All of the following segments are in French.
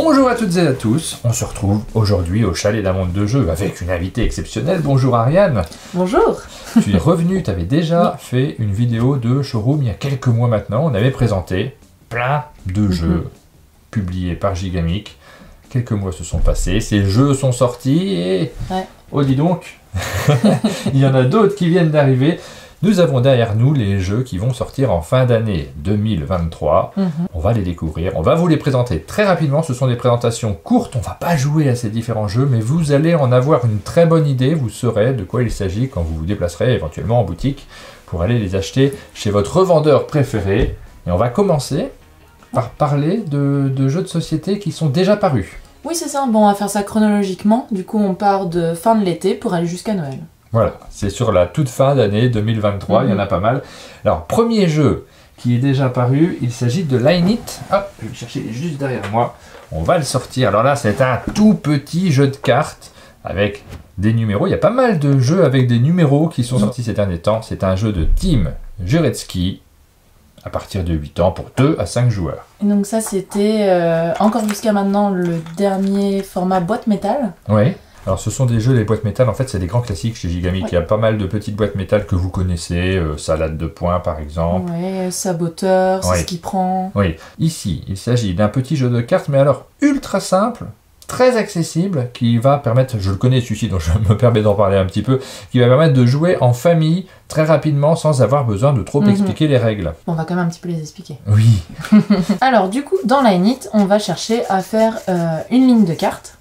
Bonjour à toutes et à tous, on se retrouve aujourd'hui au Chalet d'un monde de jeux avec une invitée exceptionnelle. Bonjour Ariane. Bonjour. Tu es revenue, tu avais déjà fait une vidéo de showroom il y a quelques mois maintenant. On avait présenté plein de jeux publiés par Gigamic. Quelques mois se sont passés, ces jeux sont sortis et... Oh dis donc, il y en a d'autres qui viennent d'arriver. Nous avons derrière nous les jeux qui vont sortir en fin d'année 2023. On va les découvrir, on va vous les présenter très rapidement. Ce sont des présentations courtes, on ne va pas jouer à ces différents jeux, mais vous allez en avoir une très bonne idée. Vous saurez de quoi il s'agit quand vous vous déplacerez éventuellement en boutique pour aller les acheter chez votre revendeur préféré. Et on va commencer par parler de jeux de société qui sont déjà parus. Oui, c'est ça. Bon, on va faire ça chronologiquement. Du coup, on part de fin de l'été pour aller jusqu'à Noël. Voilà, c'est sur la toute fin d'année 2023, il y en a pas mal. Alors, premier jeu qui est déjà paru, il s'agit de Line It. Hop, je vais le chercher, il est juste derrière moi. On va le sortir. Alors là, c'est un tout petit jeu de cartes avec des numéros. Il y a pas mal de jeux avec des numéros qui sont sortis ces derniers temps. C'est un jeu de Team Jurecki à partir de 8 ans pour 2 à 5 joueurs. Et donc ça, c'était encore jusqu'à maintenant le dernier format boîte métal. Oui. Alors ce sont des jeux, les boîtes métal, en fait c'est des grands classiques chez Gigamic. Il y a pas mal de petites boîtes métal que vous connaissez, Salade de points par exemple. Oui, Saboteur, c'est ce qui prend. Oui, ici il s'agit d'un petit jeu de cartes, mais alors ultra simple, très accessible, qui va permettre, je le connais celui-ci donc je me permets d'en parler un petit peu, qui va permettre de jouer en famille très rapidement sans avoir besoin de trop expliquer les règles. On va quand même un petit peu les expliquer. Oui. Alors du coup, dans Line It, on va chercher à faire une ligne de cartes,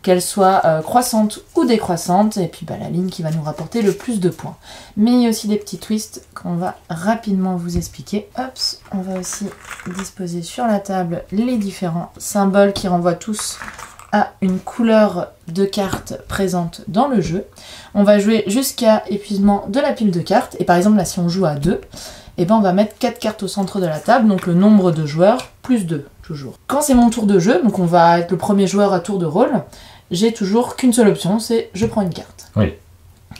qu'elle soit croissante ou décroissante, et puis la ligne qui va nous rapporter le plus de points. Mais il y a aussi des petits twists qu'on va rapidement vous expliquer. Hop, on va aussi disposer sur la table les différents symboles qui renvoient tous à une couleur de carte présente dans le jeu. On va jouer jusqu'à épuisement de la pile de cartes, et par exemple là si on joue à 2, et on va mettre 4 cartes au centre de la table, donc le nombre de joueurs plus 2, toujours. Quand c'est mon tour de jeu, donc on va être le premier joueur à tour de rôle, j'ai toujours qu'une seule option, c'est je prends une carte. Oui.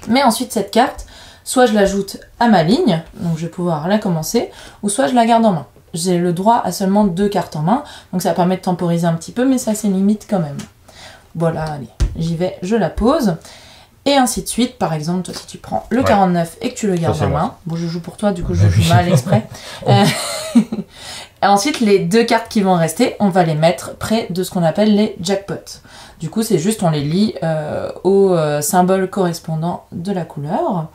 Mais ensuite cette carte, soit je l'ajoute à ma ligne, donc je vais pouvoir la commencer, ou soit je la garde en main. J'ai le droit à seulement 2 cartes en main, donc ça permet de temporiser un petit peu, mais ça c'est limite quand même. Voilà, allez, j'y vais, je la pose. Et ainsi de suite, par exemple, toi si tu prends le 49 et que tu le gardes en main, bon je joue pour toi, du coup je joue mal exprès. Et ensuite, les 2 cartes qui vont rester, on va les mettre près de ce qu'on appelle les jackpots. Du coup, c'est juste, on les lie au symbole correspondant de la couleur.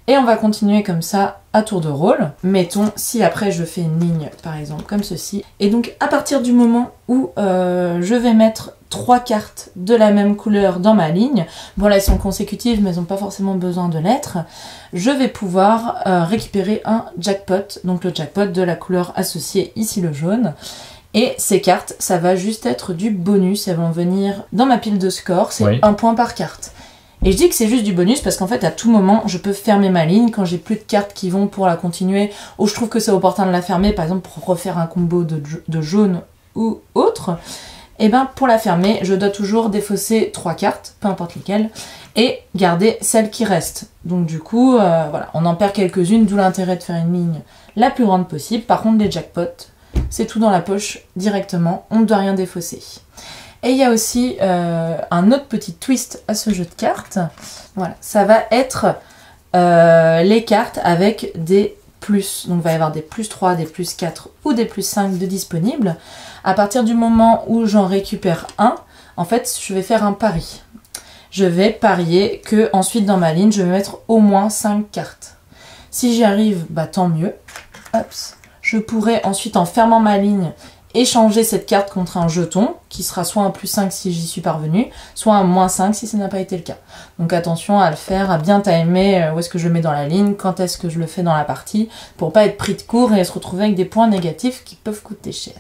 Et on va continuer comme ça à tour de rôle. Mettons, si après je fais une ligne, par exemple, comme ceci. Et donc, à partir du moment où je vais mettre 3 cartes de la même couleur dans ma ligne, bon là elles sont consécutives mais elles n'ont pas forcément besoin de l'être, je vais pouvoir récupérer un jackpot, donc le jackpot de la couleur associée, ici le jaune. Et ces cartes, ça va juste être du bonus, elles vont venir dans ma pile de score, c'est 1 point par carte. Et je dis que c'est juste du bonus parce qu'en fait à tout moment je peux fermer ma ligne quand j'ai plus de cartes qui vont pour la continuer, ou je trouve que c'est opportun de la fermer, par exemple pour refaire un combo de jaune ou autre. Et pour la fermer, je dois toujours défausser 3 cartes, peu importe lesquelles, et garder celles qui restent. Donc du coup, voilà, on en perd quelques-unes, d'où l'intérêt de faire une ligne la plus grande possible. Par contre, les jackpots, c'est tout dans la poche directement, on ne doit rien défausser. Et il y a aussi un autre petit twist à ce jeu de cartes. Voilà, ça va être les cartes avec des plus. Donc il va y avoir des plus 3, des plus 4 ou des plus 5 de disponibles. À partir du moment où j'en récupère un, en fait, je vais faire un pari. Je vais parier que ensuite dans ma ligne, je vais mettre au moins 5 cartes. Si j'y arrive, tant mieux. Hop. Je pourrais ensuite, en fermant ma ligne, échanger cette carte contre un jeton, qui sera soit un plus 5 si j'y suis parvenu, soit un moins 5 si ça n'a pas été le cas. Donc attention à le faire, à bien timer où est-ce que je le mets dans la ligne, quand est-ce que je le fais dans la partie, pour pas être pris de court et se retrouver avec des points négatifs qui peuvent coûter cher.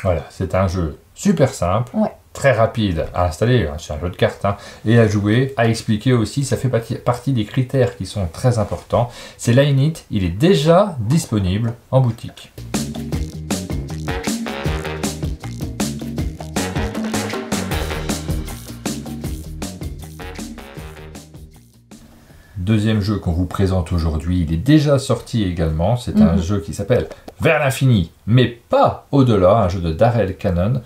Voilà, c'est un jeu super simple, très rapide à installer, c'est un jeu de cartes, et à jouer, à expliquer aussi, ça fait partie des critères qui sont très importants. C'est Line It, il est déjà disponible en boutique. Deuxième jeu qu'on vous présente aujourd'hui, il est déjà sorti également, c'est un jeu qui s'appelle Vers l'infini, mais pas au-delà, un jeu de Darrell Cannon,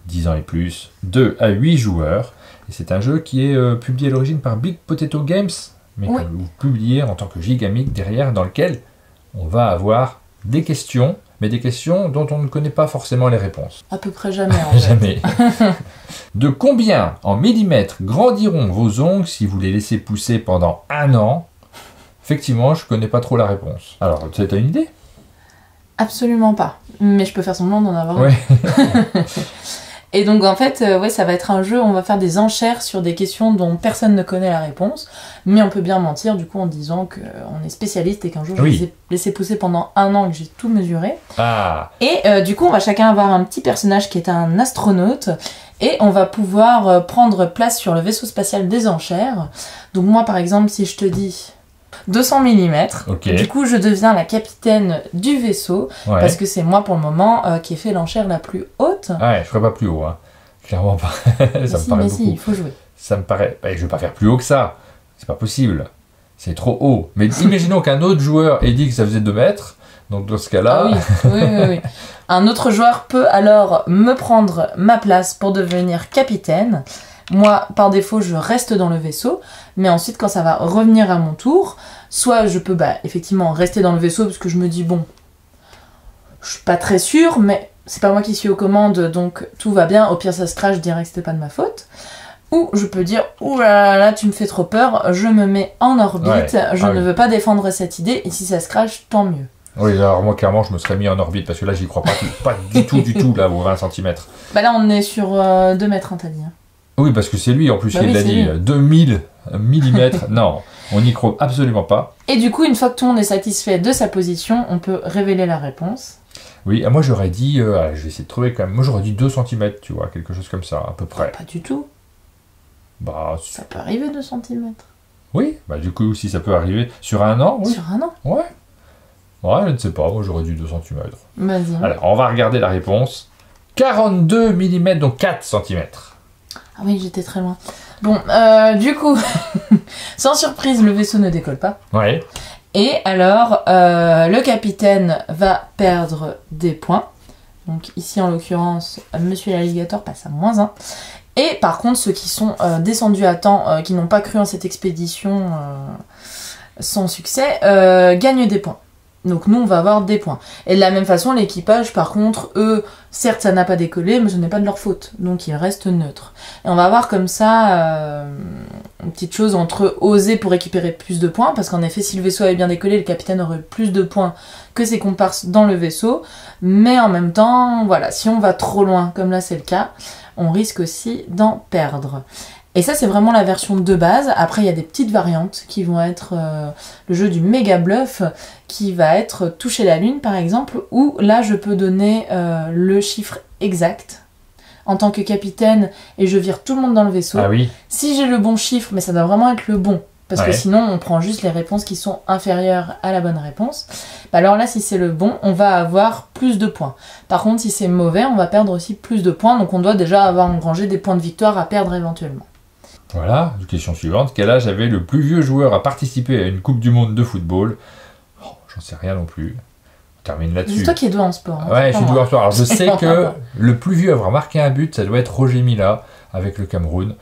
10 ans et plus, 2 à 8 joueurs. Et c'est un jeu qui est publié à l'origine par Big Potato Games, mais que vous publiez en tant que Gigamic derrière, dans lequel on va avoir des questions, mais des questions dont on ne connaît pas forcément les réponses. À peu près jamais, en fait. Jamais. De combien en millimètres grandiront vos ongles si vous les laissez pousser pendant 1 an? Effectivement, je ne connais pas trop la réponse. Alors, tu as une idée? Absolument pas. Mais je peux faire semblant d'en avoir Ouais. Et donc en fait, ouais, ça va être un jeu, on va faire des enchères sur des questions dont personne ne connaît la réponse, mais on peut bien mentir du coup en disant qu'on est spécialiste et qu'un jour je les ai laissés pousser pendant 1 an et que j'ai tout mesuré. Ah. Et du coup, on va chacun avoir un petit personnage qui est un astronaute et on va pouvoir prendre place sur le vaisseau spatial des enchères. Donc moi par exemple, si je te dis 200 mm, Okay. Du coup je deviens la capitaine du vaisseau, Ouais. parce que c'est moi pour le moment qui ai fait l'enchère la plus haute. Ouais, je ferai pas plus haut, hein. Clairement pas. Ça me paraît beaucoup. Si, il faut jouer. Ça me paraît... je vais pas faire plus haut que ça. C'est pas possible. C'est trop haut. Mais imaginons qu'un autre joueur ait dit que ça faisait 2 mètres. Donc dans ce cas-là... Ah oui. Un autre joueur peut alors me prendre ma place pour devenir capitaine. Moi, par défaut, je reste dans le vaisseau. Mais ensuite, quand ça va revenir à mon tour, soit je peux effectivement rester dans le vaisseau parce que je me dis, bon, je suis pas très sûre, mais c'est pas moi qui suis aux commandes, donc tout va bien. Au pire, ça se crache, je dirais que c'était pas de ma faute. Ou je peux dire, ouh là, tu me fais trop peur, je me mets en orbite, je ne veux pas défendre cette idée, et si ça se crache, tant mieux. Oui, alors moi, clairement, je me serais mis en orbite, parce que là, j'y crois pas du tout, là, aux 20 cm. Bah là, on est sur 2 mètres, t'as dit. Oui, parce que c'est lui, en plus, qui l'a dit. 2000 mm, non, on n'y croit absolument pas. Et du coup, une fois que tout le monde est satisfait de sa position, on peut révéler la réponse. Oui, moi, j'aurais dit, je vais essayer de trouver quand même, moi, j'aurais dit 2 cm, tu vois, quelque chose comme ça, à peu près. Pas du tout. Bah, ça peut arriver 2 cm. Oui, bah du coup, si ça peut arriver sur 1 an, oui. Sur 1 an. Ouais. Ouais, je ne sais pas, moi j'aurais dit 2 cm. Vas-y. Alors, on va regarder la réponse. 42 mm, donc 4 cm. Ah oui, j'étais très loin. Bon, du coup, sans surprise, le vaisseau ne décolle pas. Ouais. Et alors, le capitaine va perdre des points. Donc ici, en l'occurrence, Monsieur l'Alligator passe à -1. Et par contre, ceux qui sont descendus à temps, qui n'ont pas cru en cette expédition sans succès, gagnent des points. Donc nous, on va avoir des points. Et de la même façon, l'équipage, par contre, eux, certes, ça n'a pas décollé, mais ce n'est pas de leur faute. Donc ils restent neutres. Et on va avoir comme ça une petite chose entre oser pour récupérer plus de points, parce qu'en effet, si le vaisseau avait bien décollé, le capitaine aurait plus de points que ses comparses dans le vaisseau. Mais en même temps, voilà, si on va trop loin, comme là c'est le cas, on risque aussi d'en perdre. Et ça, c'est vraiment la version de base. Après, il y a des petites variantes qui vont être le jeu du méga bluff, qui va être toucher la lune, par exemple, où là, je peux donner le chiffre exact en tant que capitaine et je vire tout le monde dans le vaisseau. Ah oui. Si j'ai le bon chiffre, mais ça doit vraiment être le bon, parce que sinon, on prend juste les réponses qui sont inférieures à la bonne réponse. Bah alors là, si c'est le bon, on va avoir plus de points. Par contre, si c'est mauvais, on va perdre aussi plus de points, donc on doit déjà avoir engrangé des points de victoire à perdre éventuellement. Voilà, question suivante. Quel âge avait le plus vieux joueur à participer à une Coupe du Monde de football? Oh, j'en sais rien non plus. On termine là-dessus. C'est toi qui es doué en sport. Hein, ouais, je suis doué en sport. Alors je sais que le plus vieux à avoir marqué un but, ça doit être Roger Mila avec le Cameroun.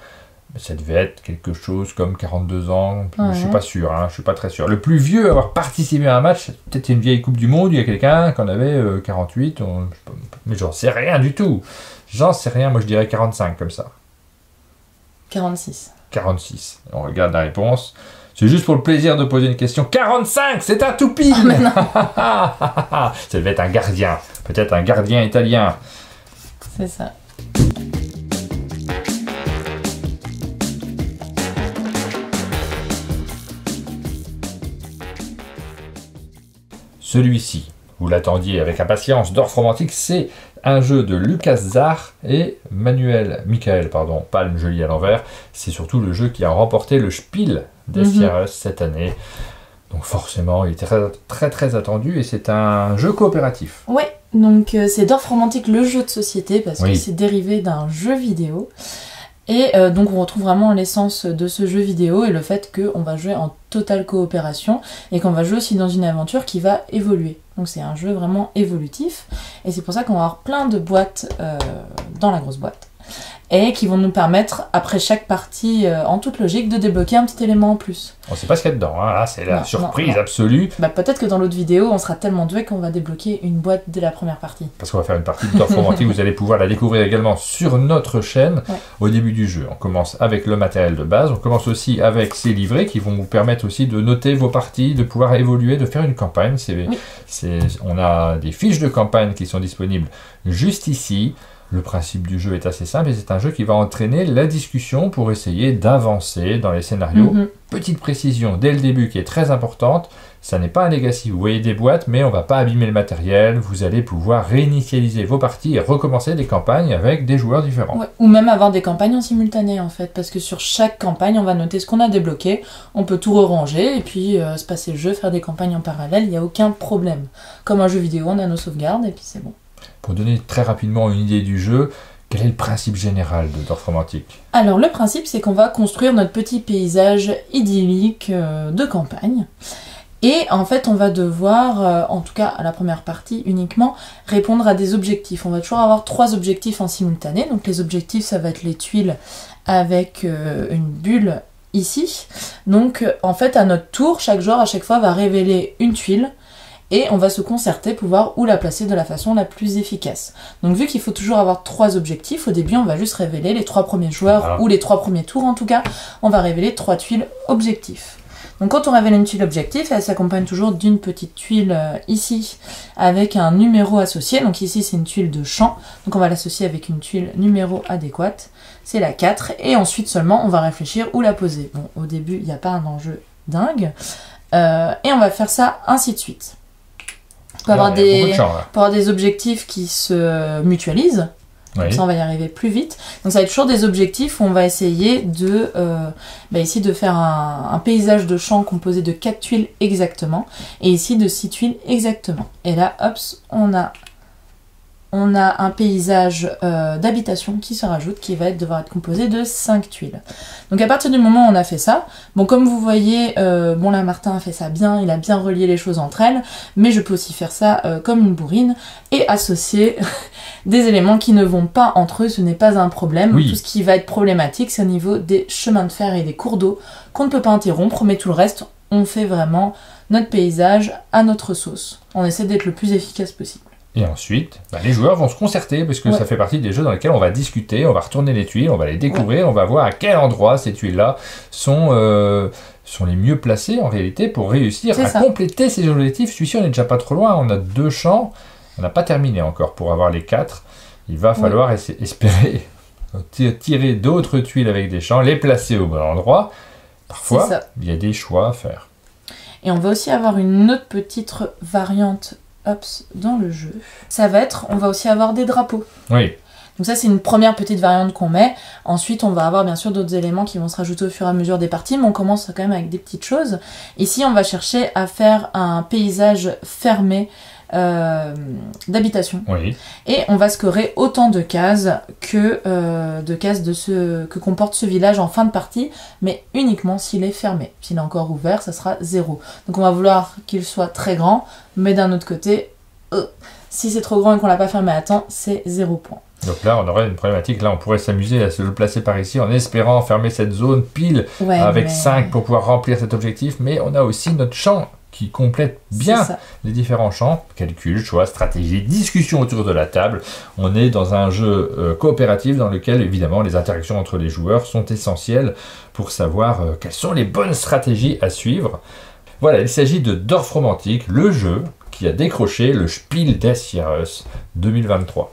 Ça devait être quelque chose comme 42 ans. Ouais. Je suis pas sûr, hein, je suis pas très sûr. Le plus vieux à avoir participé à un match, peut-être une vieille Coupe du Monde, il y a quelqu'un qui en avait 48. Mais j'en sais rien du tout. J'en sais rien, moi je dirais 45 comme ça. 46. 46. On regarde la réponse. C'est juste pour le plaisir de poser une question. 45, c'est un tout pile. Ça devait être un gardien. Peut-être un gardien italien. C'est ça. Celui-ci, vous l'attendiez avec impatience, Dorf Romantique, c'est un jeu de Lucas Zar et Michael, Palm joli à l'envers. C'est surtout le jeu qui a remporté le Spiel des Jahres cette année. Donc forcément, il était très très attendu et c'est un jeu coopératif. Oui, donc c'est Dorf Romantique, le jeu de société, parce que c'est dérivé d'un jeu vidéo. Et donc on retrouve vraiment l'essence de ce jeu vidéo et le fait qu'on va jouer en totale coopération et qu'on va jouer aussi dans une aventure qui va évoluer. Donc c'est un jeu vraiment évolutif et c'est pour ça qu'on va avoir plein de boîtes dans la grosse boîte et qui vont nous permettre, après chaque partie, en toute logique, de débloquer un petit élément en plus. On sait pas ce qu'il y a dedans, hein. Là c'est la surprise non. absolue. Bah, peut-être que dans l'autre vidéo, on sera tellement doué qu'on va débloquer une boîte dès la première partie. Parce qu'on va faire une partie de Dorfromantik, vous allez pouvoir la découvrir également sur notre chaîne au début du jeu. On commence avec le matériel de base, on commence aussi avec ces livrets qui vont vous permettre aussi de noter vos parties, de pouvoir évoluer, de faire une campagne. On a des fiches de campagne qui sont disponibles juste ici. Le principe du jeu est assez simple et c'est un jeu qui va entraîner la discussion pour essayer d'avancer dans les scénarios. Petite précision dès le début qui est très importante, ça n'est pas un legacy. Vous voyez des boîtes, mais on ne va pas abîmer le matériel. Vous allez pouvoir réinitialiser vos parties et recommencer des campagnes avec des joueurs différents. Ouais, ou même avoir des campagnes en simultané en fait, parce que sur chaque campagne, on va noter ce qu'on a débloqué, on peut tout ranger et puis se passer le jeu, faire des campagnes en parallèle, il n'y a aucun problème. Comme un jeu vidéo, on a nos sauvegardes et puis c'est bon. Pour donner très rapidement une idée du jeu, quel est le principe général de Dorfromantik? Alors le principe c'est qu'on va construire notre petit paysage idyllique de campagne. Et en fait on va devoir, en tout cas à la première partie uniquement, répondre à des objectifs. On va toujours avoir 3 objectifs en simultané. Donc les objectifs ça va être les tuiles avec une bulle ici. Donc en fait à notre tour, chaque joueur à chaque fois va révéler une tuile. Et on va se concerter pour voir où la placer de la façon la plus efficace. Donc vu qu'il faut toujours avoir 3 objectifs, au début on va juste révéler les 3 premiers joueurs, ou les 3 premiers tours en tout cas, on va révéler 3 tuiles objectifs. Donc quand on révèle une tuile objectif, elle s'accompagne toujours d'une petite tuile ici, avec un numéro associé. Donc ici c'est une tuile de champ, donc on va l'associer avec une tuile numéro adéquate, c'est la 4, et ensuite seulement on va réfléchir où la poser. Bon, au début il n'y a pas un enjeu dingue, et on va faire ça ainsi de suite. Pour avoir des objectifs qui se mutualisent, comme ça on va y arriver plus vite. Donc ça va être toujours des objectifs où on va essayer de faire un paysage de champ composé de 4 tuiles exactement, et ici de 6 tuiles exactement. Et là, hop, on a un paysage d'habitation qui se rajoute, qui va devoir être composé de 5 tuiles. Donc à partir du moment où on a fait ça, bon comme vous voyez, bon là Martin a fait ça bien, il a bien relié les choses entre elles, mais je peux aussi faire ça comme une bourrine et associer des éléments qui ne vont pas entre eux, ce n'est pas un problème. Oui. Tout ce qui va être problématique, c'est au niveau des chemins de fer et des cours d'eau qu'on ne peut pas interrompre, mais tout le reste, on fait vraiment notre paysage à notre sauce. On essaie d'être le plus efficace possible. Et ensuite, les joueurs vont se concerter, parce que ça fait partie des jeux dans lesquels on va discuter, on va retourner les tuiles, on va les découvrir, on va voir à quel endroit ces tuiles-là sont les mieux placées en réalité pour réussir à compléter ces objectifs. Celui-ci, on n'est déjà pas trop loin, on a 2 champs, on n'a pas terminé encore pour avoir les 4. Il va falloir espérer tirer d'autres tuiles avec des champs, les placer au bon endroit. Parfois, il y a des choix à faire. Et on va aussi avoir une autre petite variante dans le jeu. Ça va être, on va aussi avoir des drapeaux. Oui. Donc ça c'est une première petite variante qu'on met. Ensuite on va avoir bien sûr d'autres éléments qui vont se rajouter au fur et à mesure des parties, mais on commence quand même avec des petites choses. Ici on va chercher à faire un paysage fermé d'habitation. Oui. Et on va scorer autant de cases que comporte ce village en fin de partie, mais uniquement s'il est fermé. S'il est encore ouvert, ça sera 0. Donc on va vouloir qu'il soit très grand, mais d'un autre côté, si c'est trop grand et qu'on l'a pas fermé à temps, c'est 0 point. Donc là, on aurait une problématique. Là, on pourrait s'amuser à se le placer par ici en espérant fermer cette zone pile avec 5 pour pouvoir remplir cet objectif. Mais on a aussi notre champ qui complète bien les différents champs. Calcul, choix, stratégie, discussion autour de la table. On est dans un jeu coopératif dans lequel, évidemment, les interactions entre les joueurs sont essentielles pour savoir quelles sont les bonnes stratégies à suivre. Voilà, il s'agit de Dorfromantik, le jeu qui a décroché le Spiel des Jahres 2023.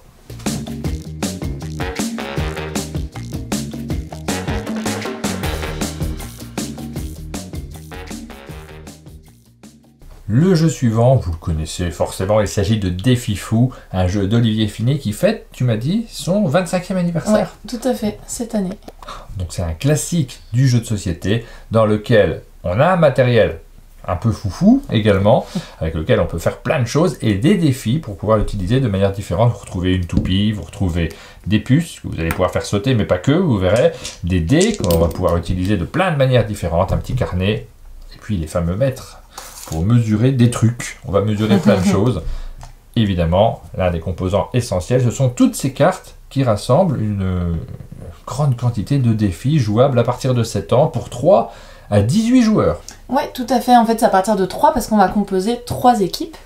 Le jeu suivant, vous le connaissez forcément, il s'agit de Défi Fou, un jeu d'Olivier Finet qui fête, tu m'as dit, son 25e anniversaire. Oui, tout à fait, cette année. Donc c'est un classique du jeu de société dans lequel on a un matériel un peu foufou également, avec lequel on peut faire plein de choses, et des défis pour pouvoir l'utiliser de manière différente. Vous retrouvez une toupie, vous retrouvez des puces que vous allez pouvoir faire sauter, mais pas que, vous verrez, des dés qu'on va pouvoir utiliser de plein de manières différentes, un petit carnet, et puis les fameux mètres pour mesurer des trucs. On va mesurer plein de choses. Évidemment, l'un des composants essentiels, ce sont toutes ces cartes qui rassemblent une grande quantité de défis jouables à partir de 7 ans pour 3 à 18 joueurs. Ouais, tout à fait. En fait, c'est à partir de 3 parce qu'on va composer 3 équipes.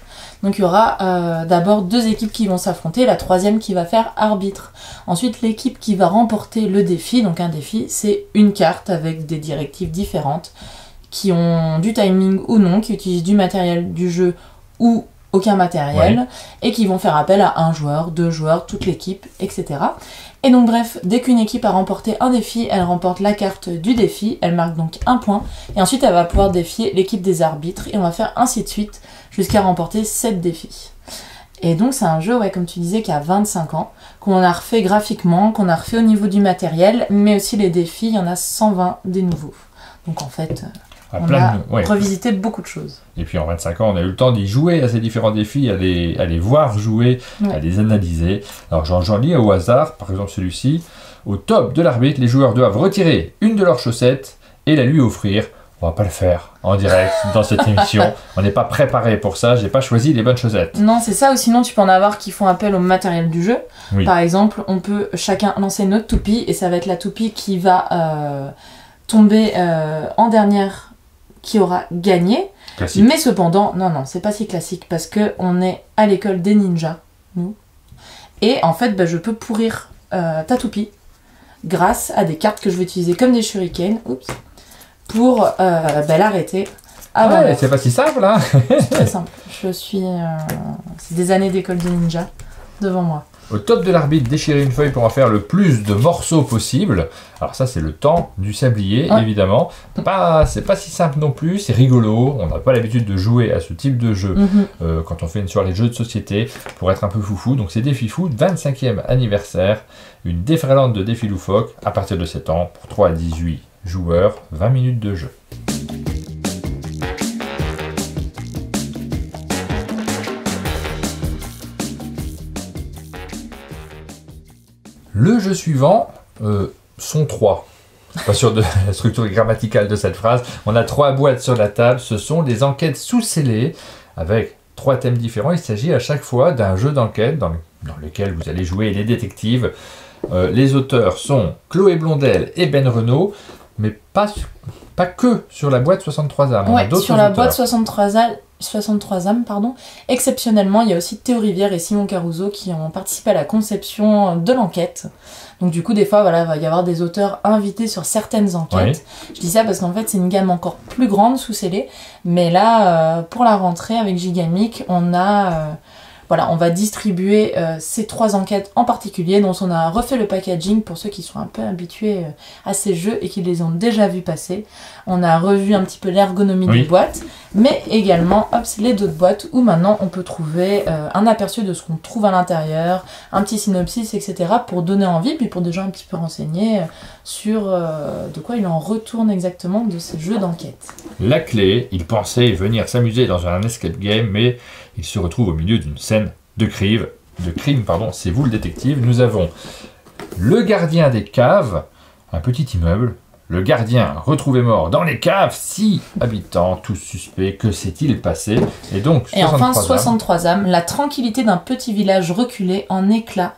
Donc il y aura d'abord 2 équipes qui vont s'affronter, la troisième qui va faire arbitre. Ensuite, l'équipe qui va remporter le défi, donc un défi, c'est une carte avec des directives différentes qui ont du timing ou non, qui utilisent du matériel du jeu ou aucun matériel, et qui vont faire appel à un joueur, 2 joueurs, toute l'équipe, etc. Et donc bref, dès qu'une équipe a remporté un défi, elle remporte la carte du défi, elle marque donc un point, et ensuite elle va pouvoir défier l'équipe des arbitres, et on va faire ainsi de suite, jusqu'à remporter 7 défis. Et donc c'est un jeu, ouais, comme tu disais, qui a 25 ans, qu'on a refait graphiquement, qu'on a refait au niveau du matériel, mais aussi les défis, il y en a 120 des nouveaux. Donc en fait... on a revisité beaucoup de choses. Et puis en 25 ans, on a eu le temps d'y jouer à ces différents défis, à les voir jouer, à les analyser. Alors j'en lis au hasard, par exemple celui-ci. Au top de l'arbitre, les joueurs doivent retirer une de leurs chaussettes et la lui offrir. On va pas le faire en direct dans cette émission. On n'est pas préparé pour ça, j'ai pas choisi les bonnes chaussettes. Non, c'est ça, ou sinon tu peux en avoir qui font appel au matériel du jeu. Oui. Par exemple, on peut chacun lancer notre toupie, et ça va être la toupie qui va tomber en dernière, qui aura gagné. Classique. Mais cependant, non, c'est pas si classique parce que on est à l'école des ninjas, nous. Et en fait, je peux pourrir ta toupie grâce à des cartes que je vais utiliser comme des shurikens, pour l'arrêter. Ah ouais, c'est pas si simple, hein. C'est très simple. Je suis... c'est des années d'école des ninjas devant moi. Au top de l'arbitre, déchirer une feuille pour en faire le plus de morceaux possible. Alors ça, c'est le temps du sablier, évidemment. C'est pas si simple non plus, c'est rigolo. On n'a pas l'habitude de jouer à ce type de jeu quand on fait une soirée de jeux de société pour être un peu foufou. Donc c'est Défi Foot, 25e anniversaire. Une déferlante de défis loufoques à partir de 7 ans pour 3 à 18 joueurs, 20 minutes de jeu. Le jeu suivant sont 3. Pas sûr de la structure grammaticale de cette phrase. On a 3 boîtes sur la table. Ce sont des enquêtes sous-scellées avec 3 thèmes différents. Il s'agit à chaque fois d'un jeu d'enquête dans lequel vous allez jouer les détectives. Les auteurs sont Chloé Blondel et Ben Renaud, mais pas que sur la boîte 63 âmes. Ouais, sur la boîte 63 âmes, pardon. Exceptionnellement, il y a aussi Théo Rivière et Simon Caruso qui ont participé à la conception de l'enquête. Donc du coup, des fois, il va y avoir des auteurs invités sur certaines enquêtes. Oui. Je dis ça parce qu'en fait, c'est une gamme encore plus grande sous scellé. Mais là, pour la rentrée avec Gigamic, on va distribuer ces 3 enquêtes en particulier, dont on a refait le packaging pour ceux qui sont un peu habitués à ces jeux et qui les ont déjà vus passer. On a revu un petit peu l'ergonomie des boîtes, mais également les d'autres boîtes où maintenant on peut trouver un aperçu de ce qu'on trouve à l'intérieur, un petit synopsis, etc. pour donner envie, puis pour des gens un petit peu renseignés sur de quoi il en retourne exactement de ces jeux d'enquête. La clé, il pensait venir s'amuser dans un escape game, mais il se retrouve au milieu d'une scène de crime. C'est vous le détective. Nous avons le gardien des caves, un petit immeuble. Le gardien retrouvé mort dans les caves, 6 habitants, tous suspects. Que s'est-il passé? Et donc, 63 âmes, la tranquillité d'un petit village reculé en éclats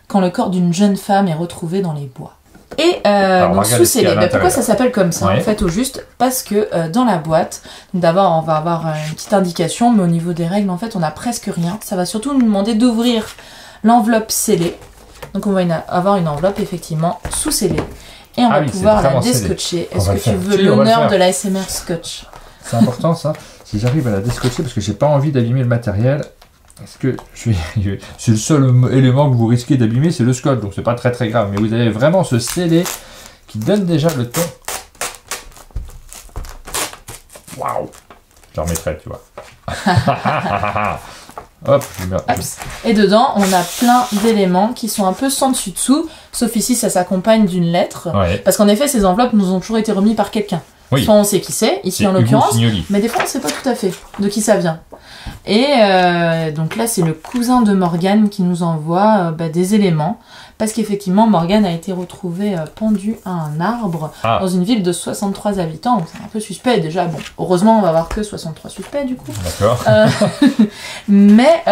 quand le corps d'une jeune femme est retrouvé dans les bois. Et donc sous-scellé. Pourquoi ça s'appelle comme ça en fait au juste? Parce que dans la boîte, d'abord on va avoir une petite indication, mais au niveau des règles en fait on n'a presque rien. Ça va surtout nous demander d'ouvrir l'enveloppe scellée. Donc on va avoir une enveloppe effectivement sous-scellée. Et on va pouvoir la déscotcher. Est-ce que tu veux l'honneur de la SMR Scotch? C'est important ça. Si j'arrive à la déscotcher parce que j'ai pas envie d'abîmer le matériel. Est-ce que c'est le seul élément que vous risquez d'abîmer, c'est le scotch, donc c'est pas très grave. Mais vous avez vraiment ce scellé qui donne déjà le ton. Waouh! Je remettrai, tu vois. Hop, et dedans, on a plein d'éléments qui sont un peu sans dessus-dessous, sauf ici, ça s'accompagne d'une lettre. Parce qu'en effet, ces enveloppes nous ont toujours été remises par quelqu'un. Oui. Soit on sait qui c'est, ici en Hugo l'occurrence, Signoli. mais des fois on sait pas tout à fait de qui ça vient. Et donc là c'est le cousin de Morgane qui nous envoie des éléments, parce qu'effectivement Morgane a été retrouvée pendue à un arbre dans une ville de 63 habitants, donc c'est un peu suspect déjà. Bon, heureusement on va avoir que 63 suspects du coup. D'accord. Mais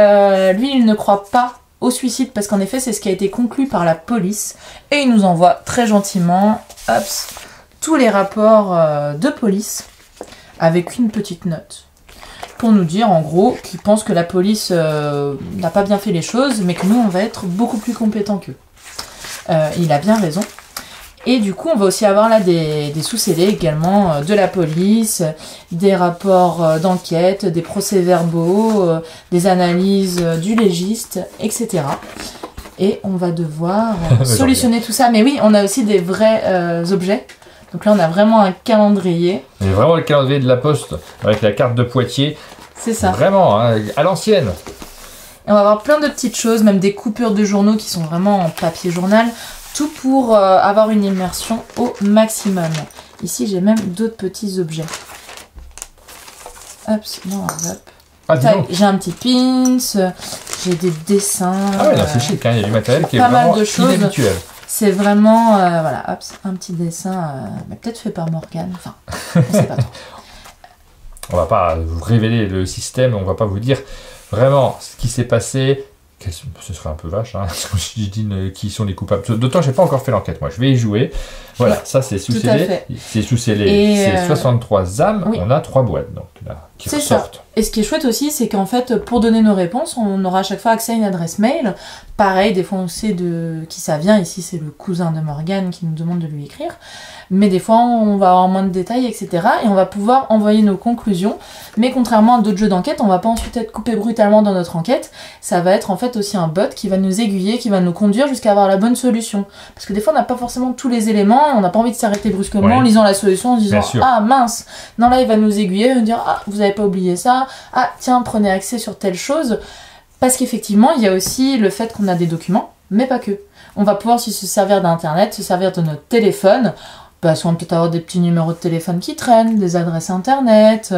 lui il ne croit pas au suicide, parce qu'en effet c'est ce qui a été conclu par la police, et il nous envoie très gentiment tous les rapports de police avec une petite note pour nous dire en gros qu'il pense que la police n'a pas bien fait les choses, mais que nous on va être beaucoup plus compétents qu'eux. Il a bien raison. Et du coup on va aussi avoir là des sous-scellés également de la police, des rapports d'enquête, des procès-verbaux, des analyses du légiste, etc. Et on va devoir solutionner tout ça. Mais oui, on a aussi des vrais objets. Donc là, on a vraiment un calendrier. Et vraiment le calendrier de la Poste avec la carte de Poitiers. C'est ça. Vraiment, hein, à l'ancienne. Et on va avoir plein de petites choses, même des coupures de journaux qui sont vraiment en papier journal. Tout pour avoir une immersion au maximum. Ici, j'ai même d'autres petits objets. Hop, non, hop. Ah, dis donc. J'ai un petit pins, j'ai des dessins. Ah ouais, non, c'est chic, hein, il y a du matériel qui est pas mal vraiment de choses. inhabituel. C'est vraiment, voilà, hop, un petit dessin, mais peut-être fait par Morgane, enfin, on sait pas trop. On va pas vous révéler le système, on va pas vous dire vraiment ce qui s'est passé. Ce serait un peu vache, hein, si je dis qui sont les coupables. D'autant que j'ai pas encore fait l'enquête, moi je vais y jouer. Voilà, ça c'est sous-scellé. C'est sous-scellé, c'est 63 âmes, oui. On a 3 boîtes donc, là, qui ressortent. Ça. Et ce qui est chouette aussi, c'est qu'en fait, pour donner nos réponses, on aura à chaque fois accès à une adresse mail. Pareil, des fois on sait de qui ça vient. Ici, c'est le cousin de Morgane qui nous demande de lui écrire. Mais des fois, on va avoir moins de détails, etc. Et on va pouvoir envoyer nos conclusions. Mais contrairement à d'autres jeux d'enquête, on va pas ensuite être coupé brutalement dans notre enquête. Ça va être en fait aussi un bot qui va nous aiguiller, qui va nous conduire jusqu'à avoir la bonne solution. Parce que des fois, on n'a pas forcément tous les éléments. On n'a pas envie de s'arrêter brusquement en lisant la solution, en se disant « Ah mince !» Non, là, il va nous aiguiller, nous dire « Ah, vous n'avez pas oublié ça. Ah, tiens, prenez accès sur telle chose. » Parce qu'effectivement, il y a aussi le fait qu'on a des documents, mais pas que. On va pouvoir aussi se servir d'Internet, se servir de notre téléphone. Parce qu'on peut avoir des petits numéros de téléphone qui traînent, des adresses internet,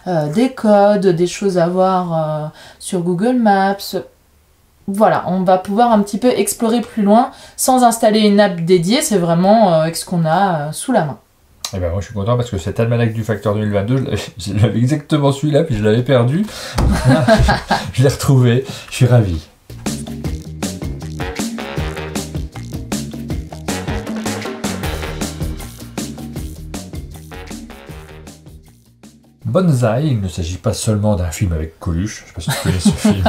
des codes, des choses à voir sur Google Maps. Voilà, on va pouvoir un petit peu explorer plus loin sans installer une app dédiée, c'est vraiment avec ce qu'on a sous la main. Et ben moi je suis content parce que cet almanach du Facteur 2022, j'avais exactement celui-là, puis je l'avais perdu. Je l'ai retrouvé, je suis ravi. Bonsaï, il ne s'agit pas seulement d'un film avec Coluche, je ne sais pas si tu connais ce film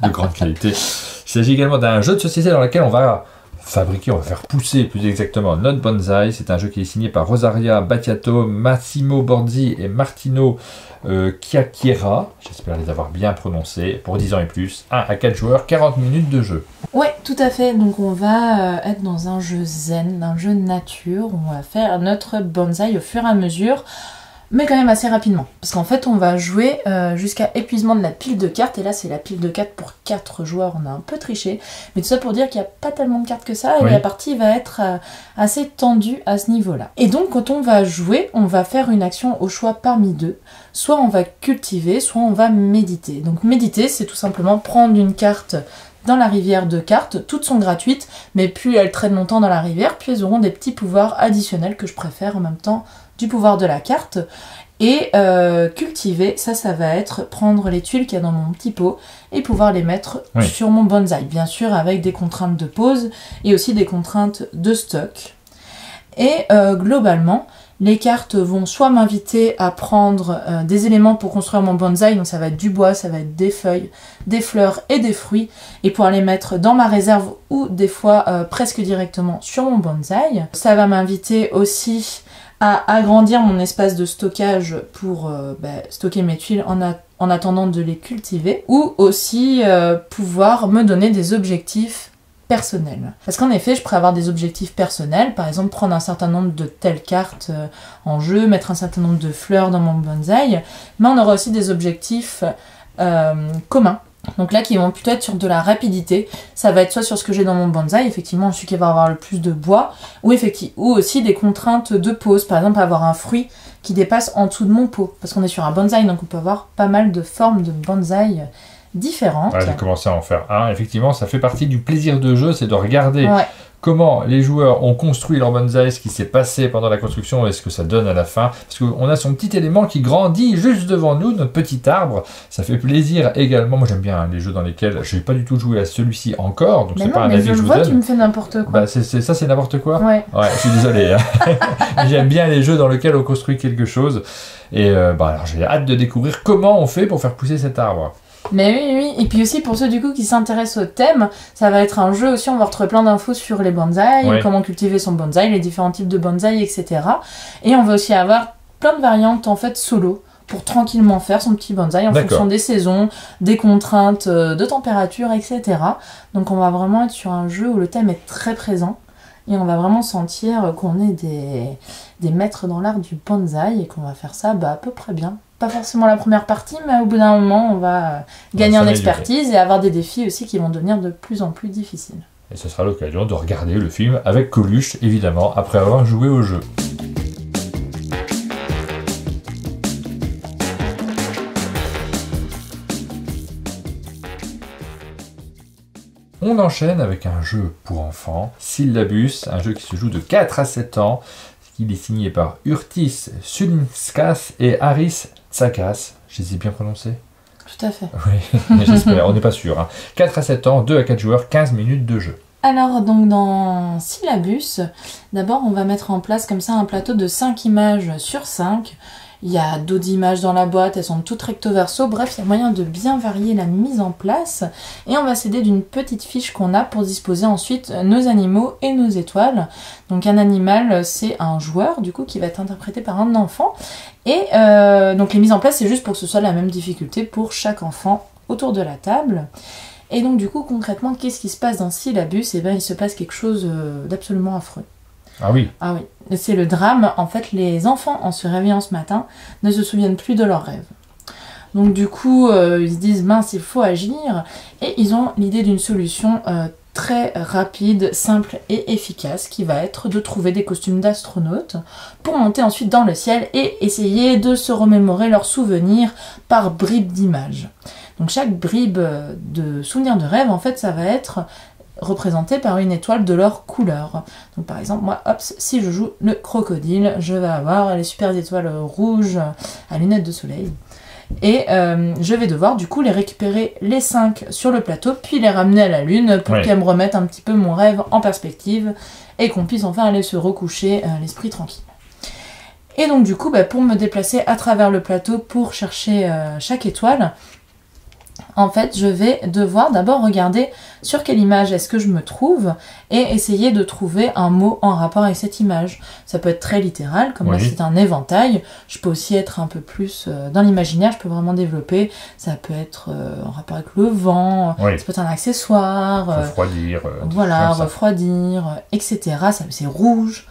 de grande qualité. Il s'agit également d'un jeu de société dans lequel on va fabriquer, on va faire pousser plus exactement notre bonsaï. C'est un jeu qui est signé par Rosaria Battiato, Massimo Borzi et Martino Chiacchiera. J'espère les avoir bien prononcés. Pour 10 ans et plus, 1 à 4 joueurs, 40 minutes de jeu. Ouais, tout à fait. Donc on va être dans un jeu zen, un jeu nature, où on va faire notre bonsaï au fur et à mesure. Mais quand même assez rapidement, parce qu'en fait on va jouer jusqu'à épuisement de la pile de cartes, et là c'est la pile de 4 pour 4 joueurs, on a un peu triché, mais tout ça pour dire qu'il n'y a pas tellement de cartes que ça, et la partie va être assez tendue à ce niveau-là. Et donc quand on va jouer, on va faire une action au choix parmi deux, soit on va cultiver, soit on va méditer. Donc méditer, c'est tout simplement prendre une carte dans la rivière de cartes, toutes sont gratuites, mais plus elles traînent longtemps dans la rivière, plus elles auront des petits pouvoirs additionnels que je préfère en même temps du pouvoir de la carte. Et cultiver, ça va être prendre les tuiles qu'il y a dans mon petit pot et pouvoir les mettre sur mon bonsaï, bien sûr avec des contraintes de pause et aussi des contraintes de stock. Et globalement, les cartes vont soit m'inviter à prendre des éléments pour construire mon bonsaï, donc ça va être du bois, ça va être des feuilles, des fleurs et des fruits, et pouvoir les mettre dans ma réserve ou des fois presque directement sur mon bonsaï. Ça va m'inviter aussi à agrandir mon espace de stockage pour stocker mes tuiles en attendant de les cultiver, ou aussi pouvoir me donner des objectifs personnels. Parce qu'en effet, je pourrais avoir des objectifs personnels, par exemple prendre un certain nombre de telles cartes en jeu, mettre un certain nombre de fleurs dans mon bonsaï, mais on aura aussi des objectifs communs Donc là, qui vont plutôt être sur de la rapidité. Ça va être soit sur ce que j'ai dans mon bonsaï, effectivement, celui qui va avoir le plus de bois, ou aussi des contraintes de pose. Par exemple, avoir un fruit qui dépasse en dessous de mon pot. Parce qu'on est sur un bonsaï, donc on peut avoir pas mal de formes de bonsaï différentes. Ouais, j'ai commencé à en faire un. Effectivement, ça fait partie du plaisir de jeu, c'est de regarder comment les joueurs ont construit leur bonsaï, ce qui s'est passé pendant la construction et ce que ça donne à la fin. Parce qu'on a son petit élément qui grandit juste devant nous, notre petit arbre. Ça fait plaisir également. Moi, j'aime bien les jeux dans lesquels je n'ai pas du tout joué à celui-ci encore. Donc, c'est pas un avis que je vous donne. Tu me fais n'importe quoi. Bah, c'est n'importe quoi. Ouais, je suis désolé. J'aime bien les jeux dans lesquels on construit quelque chose. Et alors, j'ai hâte de découvrir comment on fait pour faire pousser cet arbre. Mais oui, et puis aussi pour ceux du coup qui s'intéressent au thème, ça va être un jeu aussi, on va retrouver plein d'infos sur les bonsaïs, comment cultiver son bonsaï, les différents types de bonsaï, etc. Et on va aussi avoir plein de variantes en fait solo, pour tranquillement faire son petit bonsaï en fonction des saisons, des contraintes de température, etc. Donc on va vraiment être sur un jeu où le thème est très présent, et on va vraiment sentir qu'on est des maîtres dans l'art du bonsaï, et qu'on va faire ça à peu près bien. Pas forcément la première partie, mais au bout d'un moment, on va gagner en expertise et avoir des défis aussi qui vont devenir de plus en plus difficiles. Et ce sera l'occasion de regarder le film avec Coluche, évidemment, après avoir joué au jeu. On enchaîne avec un jeu pour enfants, Syllabus, un jeu qui se joue de 4 à 7 ans. Il est signé par Urtis Sulinskas et Haris Tsakas. Je les ai bien prononcés? Tout à fait. Oui, j'espère, on n'est pas sûr. 4 à 7 ans, 2 à 4 joueurs, 15 minutes de jeu. Alors, donc dans Syllabus, d'abord on va mettre en place comme ça un plateau de 5 images sur 5. Il y a d'autres images dans la boîte, elles sont toutes recto verso. Bref, il y a moyen de bien varier la mise en place. Et on va s'aider d'une petite fiche qu'on a pour disposer ensuite nos animaux et nos étoiles. Donc un animal, c'est un joueur, du coup, qui va être interprété par un enfant. Et donc les mises en place, c'est juste pour que ce soit la même difficulté pour chaque enfant autour de la table. Et donc du coup, concrètement, qu'est-ce qui se passe dans Syllabus? Eh bien, il se passe quelque chose d'absolument affreux. Ah oui. Ah oui, c'est le drame. En fait, les enfants, en se réveillant ce matin, ne se souviennent plus de leurs rêves. Donc du coup, ils se disent, mince, il faut agir. Et ils ont l'idée d'une solution très rapide, simple et efficace, qui va être de trouver des costumes d'astronautes pour monter ensuite dans le ciel et essayer de se remémorer leurs souvenirs par bribes d'images. Donc chaque bribe de souvenir de rêve, en fait, ça va être représenté par une étoile de leur couleur. Donc par exemple, moi, hop, si je joue le crocodile, je vais avoir les super étoiles rouges à lunettes de soleil. Et je vais devoir du coup les récupérer les 5 sur le plateau, puis les ramener à la lune pour qu'elles me remettent un petit peu mon rêve en perspective et qu'on puisse enfin aller se recoucher l'esprit tranquille. Et donc du coup, pour me déplacer à travers le plateau pour chercher chaque étoile, en fait, je vais devoir d'abord regarder sur quelle image est-ce que je me trouve et essayer de trouver un mot en rapport avec cette image. Ça peut être très littéral, comme là c'est un éventail. Je peux aussi être un peu plus dans l'imaginaire, je peux vraiment développer. Ça peut être en rapport avec le vent, ça peut être un accessoire. Refroidir. Voilà, refroidir, etc. C'est rouge.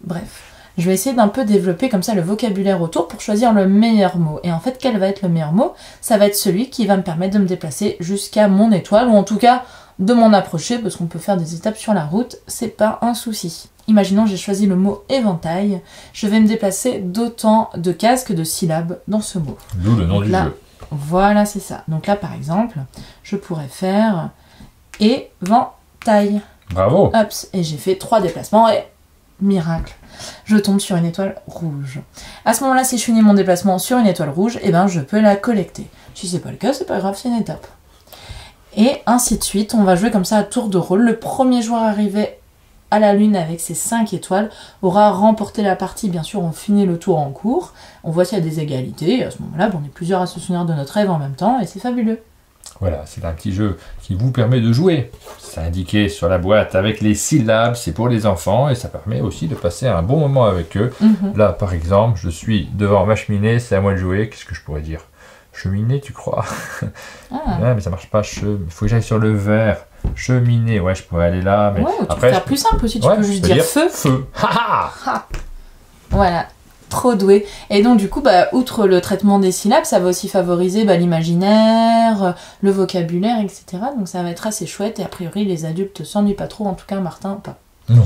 Bref. Je vais essayer d'un peu développer comme ça le vocabulaire autour pour choisir le meilleur mot. Et en fait, quel va être le meilleur mot? Ça va être celui qui va me permettre de me déplacer jusqu'à mon étoile, ou en tout cas de m'en approcher, parce qu'on peut faire des étapes sur la route, c'est pas un souci. Imaginons j'ai choisi le mot éventail, je vais me déplacer d'autant de cases que de syllabes dans ce mot. D'où le nom du jeu. Voilà, c'est ça. Donc là, par exemple, je pourrais faire éventail. Bravo. Hop, et j'ai fait 3 déplacements et miracle, je tombe sur une étoile rouge. À ce moment-là, si je finis mon déplacement sur une étoile rouge, eh ben, je peux la collecter. Si c'est pas le cas, c'est pas grave, c'est une étape. Et ainsi de suite, on va jouer comme ça à tour de rôle. Le premier joueur arrivé à la lune avec ses 5 étoiles aura remporté la partie. Bien sûr, on finit le tour en cours. On voit s'il y a des égalités. Et à ce moment-là, on est plusieurs à se souvenir de notre rêve en même temps et c'est fabuleux. Voilà, c'est un petit jeu qui vous permet de jouer. C'est indiqué sur la boîte avec les syllabes, c'est pour les enfants et ça permet aussi de passer un bon moment avec eux. Là, par exemple, je suis devant ma cheminée, c'est à moi de jouer. Qu'est-ce que je pourrais dire? Cheminée, tu crois? Ouais, mais ça marche pas. Il faut que j'aille sur le vert. Cheminée, ouais, je pourrais aller là. Mais ouais, après, tu peux faire plus simple aussi, tu peux juste dire feu. Feu. Voilà. trop doué. Et donc du coup, outre le traitement des syllabes, ça va aussi favoriser l'imaginaire, le vocabulaire, etc. Donc ça va être assez chouette et a priori les adultes s'ennuient pas trop, en tout cas Martin pas. Non.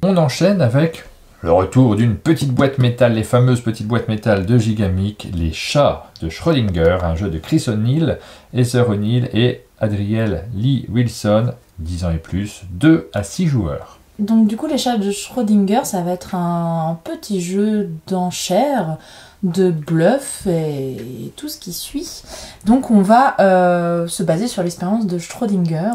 On enchaîne avec le retour d'une petite boîte métal, les fameuses petites boîtes métal de Gigamic, les chats de Schrödinger, un jeu de Chris O'Neill, Heather O'Neill et Adriel Lee Wilson, 10 ans et plus, 2 à 6 joueurs. Donc du coup les chats de Schrödinger, ça va être un petit jeu d'enchères, de bluff et tout ce qui suit. Donc on va se baser sur l'expérience de Schrödinger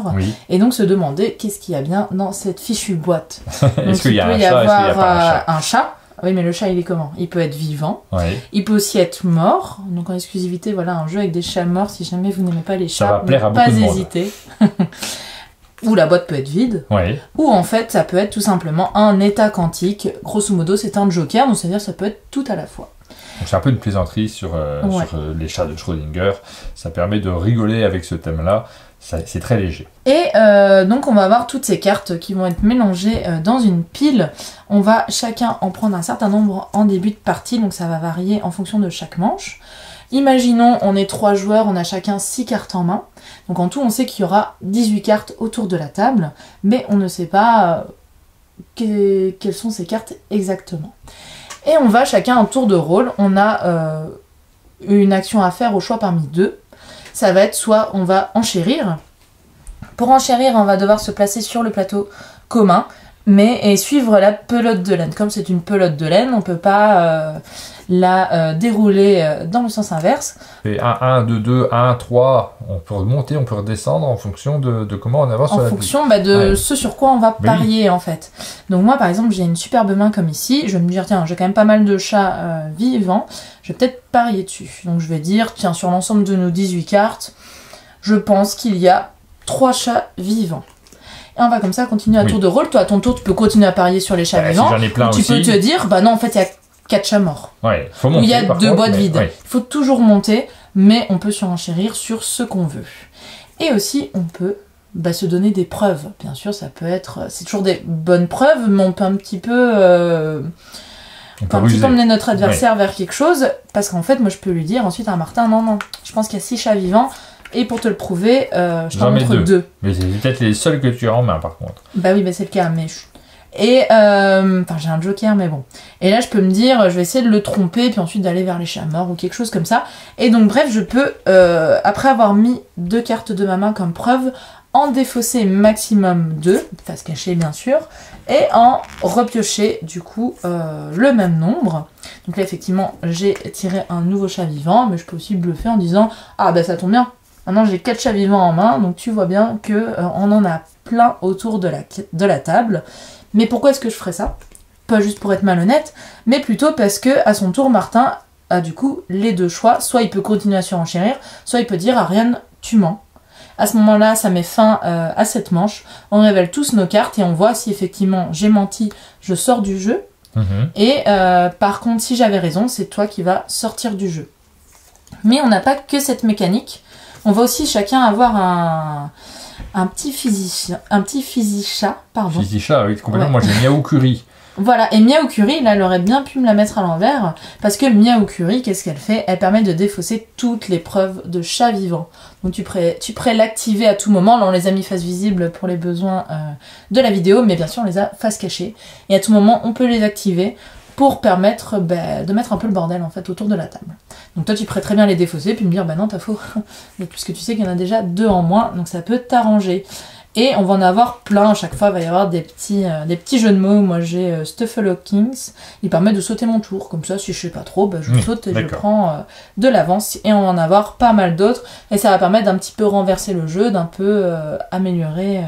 et donc se demander qu'est-ce qu'il y a bien dans cette fichue boîte. Est-ce qu'il y a un chat, est-ce qu'il y a pas un chat? Oui, mais le chat il est comment? Il peut être vivant, il peut aussi être mort. Donc en exclusivité, voilà un jeu avec des chats morts. Si jamais vous n'aimez pas les chats, ça va plaire à beaucoup de monde. Pas hésiter. Ou la boîte peut être vide, ou en fait ça peut être tout simplement un état quantique. Grosso modo c'est un joker, donc c'est-à-dire ça peut être tout à la fois. C'est un peu une plaisanterie sur les chats de Schrödinger. Ça permet de rigoler avec ce thème-là. C'est très léger. Et donc on va avoir toutes ces cartes qui vont être mélangées dans une pile. On va chacun en prendre un certain nombre en début de partie, donc ça va varier en fonction de chaque manche. Imaginons, on est 3 joueurs, on a chacun 6 cartes en main. Donc en tout, on sait qu'il y aura 18 cartes autour de la table, mais on ne sait pas quelles sont ces cartes exactement. Et on va chacun un tour de rôle. On a une action à faire au choix parmi deux. Ça va être soit on va enchérir. Pour enchérir, on va devoir se placer sur le plateau commun, et suivre la pelote de laine. Comme c'est une pelote de laine, on ne peut pas la dérouler dans le sens inverse. Et 1, 2, 2, 1, 3, on peut remonter, on peut redescendre en fonction de comment on avance sur la piste. En fonction de ce sur quoi on va parier en fait. Donc moi par exemple j'ai une superbe main comme ici, je vais me dire tiens j'ai quand même pas mal de chats vivants, je vais peut-être parier dessus. Donc je vais dire tiens sur l'ensemble de nos 18 cartes, je pense qu'il y a 3 chats vivants. Et on va comme ça continuer à tour de rôle. Toi à ton tour tu peux continuer à parier sur les chats vivants. Si j'en ai plein tu peux te dire bah non en fait il y a 4 chats morts. Faut monter, ou il y a 2 boîtes vides. Il faut toujours monter, mais on peut surenchérir sur ce qu'on veut. Et aussi, on peut se donner des preuves. Bien sûr, ça peut être... C'est toujours des bonnes preuves, mais on peut un petit peu... emmener notre adversaire vers quelque chose, parce qu'en fait, moi, je peux lui dire ensuite à Martin, non, je pense qu'il y a 6 chats vivants, et pour te le prouver, je t'en montre 2. Mais c'est peut-être les seuls que tu as en main, par contre. Bah oui, c'est le cas, mais... Et, j'ai un joker, mais bon. Et là, je peux me dire, je vais essayer de le tromper, puis ensuite d'aller vers les chats morts, ou quelque chose comme ça. Et donc, bref, je peux, après avoir mis 2 cartes de ma main comme preuve, en défausser maximum 2, face cachée bien sûr, et en repiocher, du coup, le même nombre. Donc là, effectivement, j'ai tiré un nouveau chat vivant, mais je peux aussi bluffer en disant, ah bah ça tombe bien. Maintenant, j'ai 4 chats vivants en main, donc tu vois bien que on en a plein autour de la table. Mais pourquoi est-ce que je ferais ça? Pas juste pour être malhonnête, mais plutôt parce que à son tour, Martin a du coup les 2 choix. Soit il peut continuer à surenchérir, soit il peut dire Ariane, tu mens. À ce moment-là, ça met fin à cette manche. On révèle tous nos cartes et on voit si effectivement j'ai menti, je sors du jeu. Et par contre, si j'avais raison, c'est toi qui vas sortir du jeu. Mais on n'a pas que cette mécanique. On va aussi chacun avoir un petit physi-chat, pardon. Physi-chat, oui, complètement. Moi, j'ai Miaou Curie. Voilà, et Miaou Curie, là, elle aurait bien pu me la mettre à l'envers, parce que Miaou Curie, qu'est-ce qu'elle fait? Elle permet de défausser toutes les preuves de chat vivant. Donc tu pourrais l'activer à tout moment. Là, on les a mis face visible pour les besoins de la vidéo, mais bien sûr, on les a face cachée. Et à tout moment, on peut les activer pour permettre de mettre un peu le bordel en fait autour de la table. Donc toi tu pourrais très bien les défausser puis me dire bah non t'as faux, puisque tu sais qu'il y en a déjà 2 en moins, donc ça peut t'arranger. Et on va en avoir plein, à chaque fois il va y avoir des petits jeux de mots. Moi j'ai Stuffalokings, il permet de sauter mon tour, comme ça si je sais pas trop, je saute et je prends de l'avance, et on va en avoir pas mal d'autres, et ça va permettre d'un petit peu renverser le jeu, d'un peu améliorer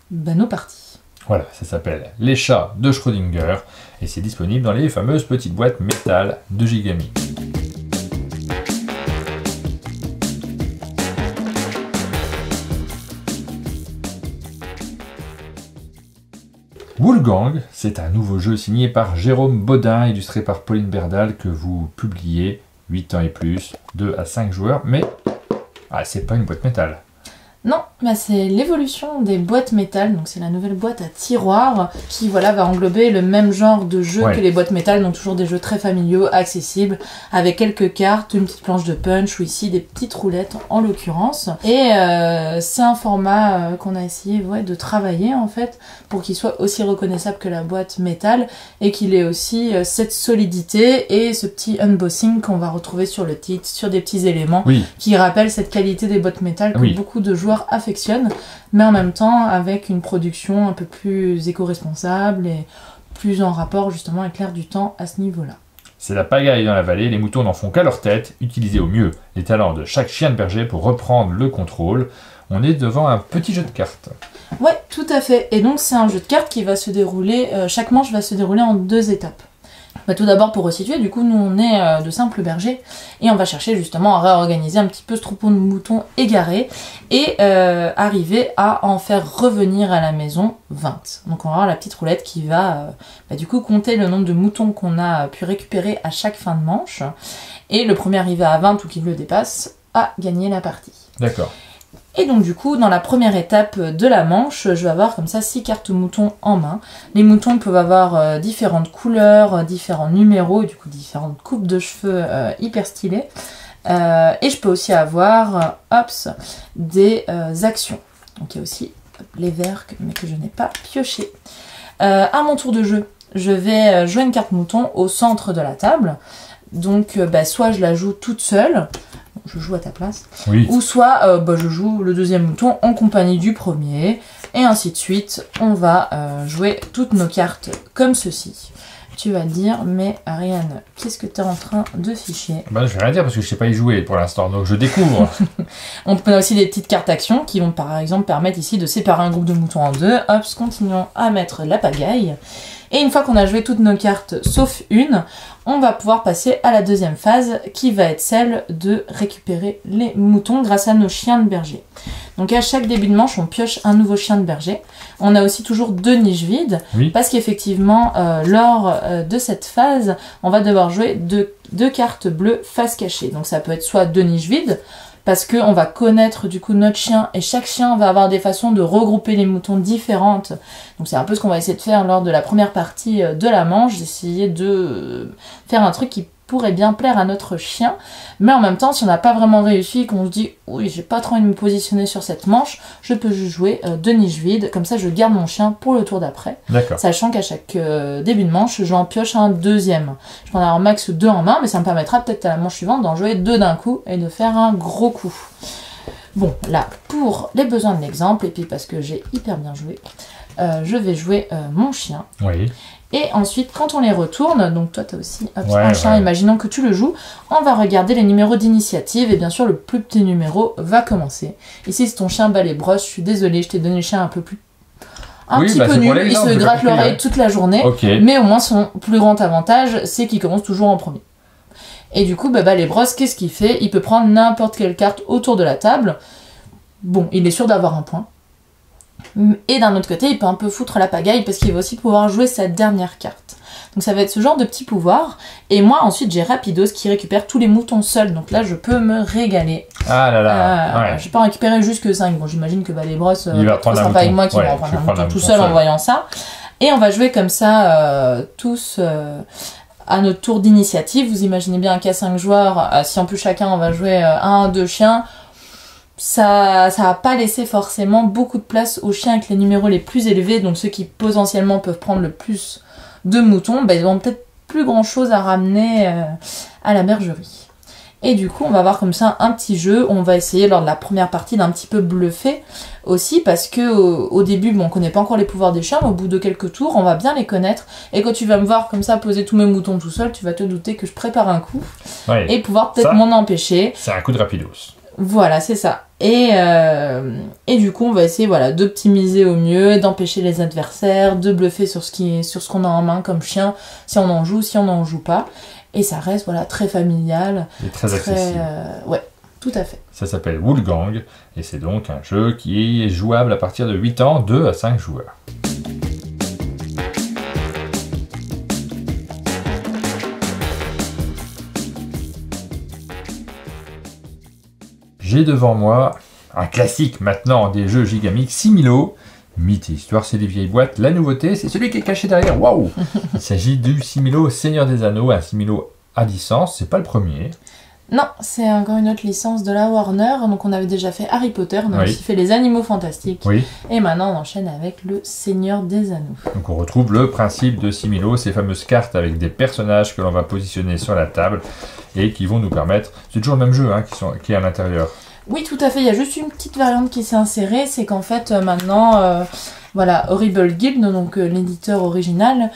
nos parties. Voilà, ça s'appelle Les chats de Schrödinger et c'est disponible dans les fameuses petites boîtes métal de Gigamic. Woolgang, c'est un nouveau jeu signé par Jérôme Baudin, illustré par Pauline Berdal, que vous publiez 8 ans et plus, 2 à 5 joueurs, mais Ah, c'est pas une boîte métal. Non, bah c'est l'évolution des boîtes métal, donc c'est la nouvelle boîte à tiroirs qui voilà, va englober le même genre de jeu que les boîtes métal, donc toujours des jeux très familiaux, accessibles, avec quelques cartes, une petite planche de punch ou ici des petites roulettes en l'occurrence. Et c'est un format qu'on a essayé de travailler en fait pour qu'il soit aussi reconnaissable que la boîte métal et qu'il ait aussi cette solidité et ce petit embossing qu'on va retrouver sur le titre, sur des petits éléments qui rappellent cette qualité des boîtes métal que beaucoup de joueurs affectionnent, mais en même temps avec une production un peu plus éco-responsable et plus en rapport justement avec l'air du temps à ce niveau-là. C'est la pagaille dans la vallée, les moutons n'en font qu'à leur tête, utilisez au mieux les talents de chaque chien de berger pour reprendre le contrôle. On est devant un petit jeu de cartes. Ouais, tout à fait. Et donc c'est un jeu de cartes qui va se dérouler, chaque manche va se dérouler en 2 étapes. Bah, tout d'abord pour resituer, du coup nous on est de simples bergers et on va chercher justement à réorganiser un petit peu ce troupeau de moutons égarés et arriver à en faire revenir à la maison 20. Donc on va avoir la petite roulette qui va du coup compter le nombre de moutons qu'on a pu récupérer à chaque fin de manche et le premier arrivé à 20 ou qui le dépasse a gagné la partie. D'accord. Et donc du coup, dans la première étape de la manche, je vais avoir comme ça 6 cartes moutons en main. Les moutons peuvent avoir différentes couleurs, différents numéros, du coup différentes coupes de cheveux hyper stylées. Et je peux aussi avoir des actions. Donc il y a aussi les verts, mais que je n'ai pas pioché. À mon tour de jeu, je vais jouer une carte mouton au centre de la table. Donc soit je la joue toute seule, je joue à ta place, ou soit je joue le deuxième mouton en compagnie du premier, et ainsi de suite. On va jouer toutes nos cartes comme ceci. Tu vas dire, mais Ariane, qu'est-ce que tu es en train de ficher? Je vais rien dire parce que je sais pas y jouer pour l'instant, donc je découvre. On a aussi des petites cartes actions qui vont par exemple permettre ici de séparer un groupe de moutons en 2. Hop, continuons à mettre la pagaille. Et une fois qu'on a joué toutes nos cartes, sauf une, on va pouvoir passer à la deuxième phase qui va être celle de récupérer les moutons grâce à nos chiens de berger. Donc à chaque début de manche, on pioche un nouveau chien de berger. On a aussi toujours 2 niches vides, parce qu'effectivement, lors de cette phase, on va devoir jouer deux cartes bleues face cachée. Donc ça peut être soit 2 niches vides, parce qu'on va connaître du coup notre chien et chaque chien va avoir des façons de regrouper les moutons différentes. Donc c'est un peu ce qu'on va essayer de faire lors de la première partie de la manche, d'essayer de faire un truc qui pourrait bien plaire à notre chien, mais en même temps si on n'a pas vraiment réussi, qu'on se dit oui j'ai pas trop envie de me positionner sur cette manche, je peux juste jouer 2 niches vides, comme ça je garde mon chien pour le tour d'après, sachant qu'à chaque début de manche j'en pioche un deuxième. Je peux en avoir max 2 en main, mais ça me permettra peut-être à la manche suivante d'en jouer 2 d'un coup et de faire un gros coup. Bon là pour les besoins de l'exemple et puis parce que j'ai hyper bien joué, je vais jouer mon chien. Et ensuite, quand on les retourne, donc toi tu as aussi un chien, imaginons que tu le joues, on va regarder les numéros d'initiative et bien sûr le plus petit numéro va commencer. Ici, si ton chien bat les brosses, je suis désolée, je t'ai donné le chien un peu plus... petit peu nul, il se gratte l'oreille toute la journée, mais au moins son plus grand avantage, c'est qu'il commence toujours en premier. Et du coup, les brosses, qu'est-ce qu'il fait? Il peut prendre n'importe quelle carte autour de la table. Bon, il est sûr d'avoir un point. Et d'un autre côté, il peut un peu foutre la pagaille parce qu'il va aussi pouvoir jouer sa dernière carte. Donc ça va être ce genre de petit pouvoir. Et moi, ensuite, j'ai Rapidos qui récupère tous les moutons seuls. Donc là, je peux me régaler. Ah là là. Je vais pas en récupérer juste que 5. Bon, j'imagine que les brosses, il va prendre un pas avec moi qui va en prendre un mouton tout seul en voyant ça. Et on va jouer comme ça, tous... à notre tour d'initiative. Vous imaginez bien qu'à 5 joueurs, si en plus chacun on va jouer 1 2 chiens, ça va pas laisser forcément beaucoup de place aux chiens avec les numéros les plus élevés, donc ceux qui potentiellement peuvent prendre le plus de moutons, ils ont peut-être plus grand chose à ramener à la bergerie. Et du coup on va avoir comme ça un petit jeu, on va essayer lors de la première partie d'un petit peu bluffer aussi, parce que au début on connaît pas encore les pouvoirs des chiens, mais au bout de quelques tours on va bien les connaître, et quand tu vas me voir comme ça poser tous mes moutons tout seul, tu vas te douter que je prépare un coup, et pouvoir peut-être m'en empêcher. C'est un coup de Rapidos. Voilà, c'est ça. Et du coup, on va essayer d'optimiser au mieux, d'empêcher les adversaires, de bluffer sur ce qu'on a en main comme chien, si on en joue, si on n'en joue pas. Et ça reste très familial. Et très accessible. Ouais, tout à fait. Ça s'appelle Woolgang, et c'est donc un jeu qui est jouable à partir de 8 ans, 2 à 5 joueurs. j'ai devant moi un classique maintenant des jeux Gigamic, Similo. Mythe et histoire, c'est des vieilles boîtes. La nouveauté, c'est celui qui est caché derrière. Waouh! Il s'agit du Similo Seigneur des Anneaux, un Similo à licence. C'est pas le premier. Non, c'est encore une autre licence de la Warner. Donc on avait déjà fait Harry Potter, on a aussi fait les Animaux Fantastiques. Oui. Et maintenant on enchaîne avec le Seigneur des Anneaux. Donc on retrouve le principe de Similo, ces fameuses cartes avec des personnages que l'on va positionner sur la table et qui vont nous permettre... C'est toujours le même jeu qui est à l'intérieur. Oui, tout à fait. Il y a juste une petite variante qui s'est insérée, c'est qu'en fait, maintenant, voilà, Horrible Guild, donc l'éditeur original,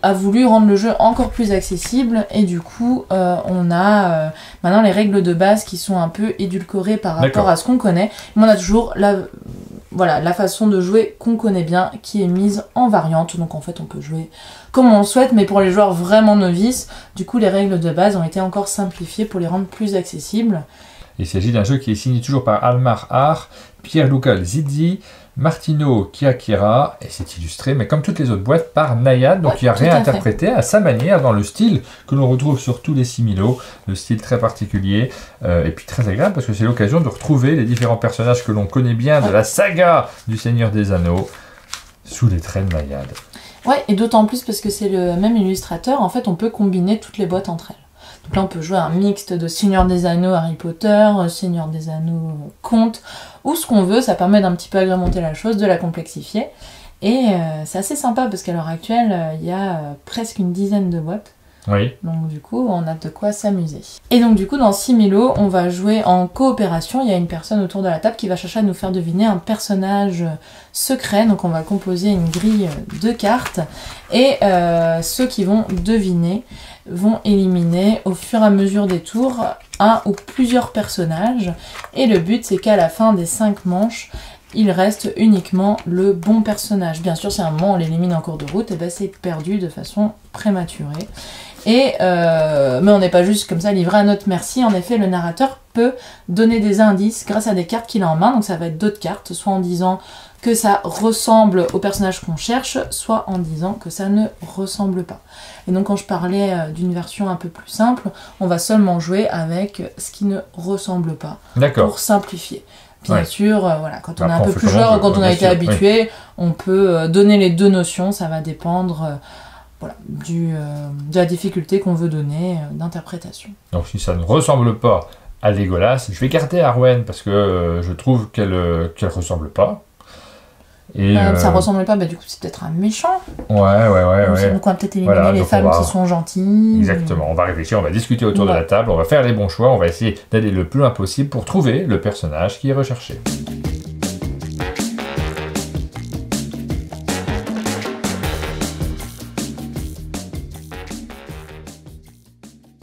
a voulu rendre le jeu encore plus accessible, et du coup, on a maintenant les règles de base qui sont un peu édulcorées par rapport à ce qu'on connaît. Mais on a toujours la façon de jouer qu'on connaît bien, qui est mise en variante. Donc en fait, on peut jouer comme on le souhaite, mais pour les joueurs vraiment novices, du coup, les règles de base ont été encore simplifiées pour les rendre plus accessibles. Il s'agit d'un jeu qui est signé toujours par Almar Art, Pierluca Zizzi, Martino Chiacchiera, et c'est illustré, mais comme toutes les autres boîtes, par Nayad, donc il a réinterprété à sa manière dans le style que l'on retrouve sur tous les Similo, le style très particulier, et puis très agréable parce que c'est l'occasion de retrouver les différents personnages que l'on connaît bien de la saga du Seigneur des Anneaux sous les traits de Nayad. Ouais, et d'autant plus parce que c'est le même illustrateur, en fait on peut combiner toutes les boîtes entre elles. Donc là, on peut jouer un mixte de Seigneur des Anneaux Harry Potter, Seigneur des Anneaux Conte, ou ce qu'on veut. Ça permet d'un petit peu agrémenter la chose, de la complexifier. Et c'est assez sympa parce qu'à l'heure actuelle, il y a presque une dizaine de boîtes. Oui. Donc du coup, on a de quoi s'amuser. Et donc du coup, dans Similo, on va jouer en coopération. Il y a une personne autour de la table qui va chercher à nous faire deviner un personnage secret. Donc on va composer une grille de cartes. Et ceux qui vont deviner vont éliminer au fur et à mesure des tours un ou plusieurs personnages. Et le but, c'est qu'à la fin des 5 manches, il reste uniquement le bon personnage. Bien sûr, si à un moment on l'élimine en cours de route, et ben c'est perdu de façon prématurée. Mais on n'est pas juste comme ça livré à notre merci. En effet, le narrateur peut donner des indices grâce à des cartes qu'il a en main. Donc ça va être d'autres cartes, soit en disant que ça ressemble au personnage qu'on cherche, soit en disant que ça ne ressemble pas. Et donc quand je parlais d'une version un peu plus simple, on va seulement jouer avec ce qui ne ressemble pas. Pour simplifier. Bien sûr, voilà, quand on est un peu plus joueur, quand on a été habitué, on peut donner les deux notions, ça va dépendre de la difficulté qu'on veut donner d'interprétation. Donc si ça ne ressemble pas à Legolas, je vais garder Arwen parce que je trouve qu'elle ressemble pas. Et ça ressemble pas, du coup c'est peut-être un méchant. Ouais. Donc on va peut-être éliminer les femmes qui sont gentilles. Exactement, on va réfléchir, on va discuter autour de la table, on va faire les bons choix, on va essayer d'aller le plus loin possible pour trouver le personnage qui est recherché.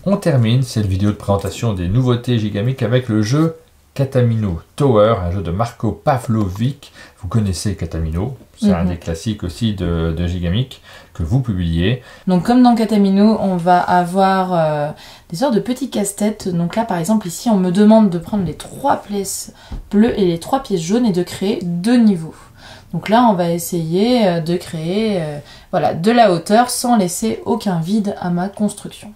On termine cette vidéo de présentation des nouveautés Gigamic avec le jeu Katamino Tower, un jeu de Marco Pavlovic. Vous connaissez Katamino, c'est un des classiques aussi de Gigamic que vous publiez. Donc comme dans Katamino, on va avoir des sortes de petits casse-têtes. Donc là par exemple ici on me demande de prendre les 3 pièces bleues et les 3 pièces jaunes et de créer 2 niveaux. Donc là on va essayer de créer de la hauteur sans laisser aucun vide à ma construction.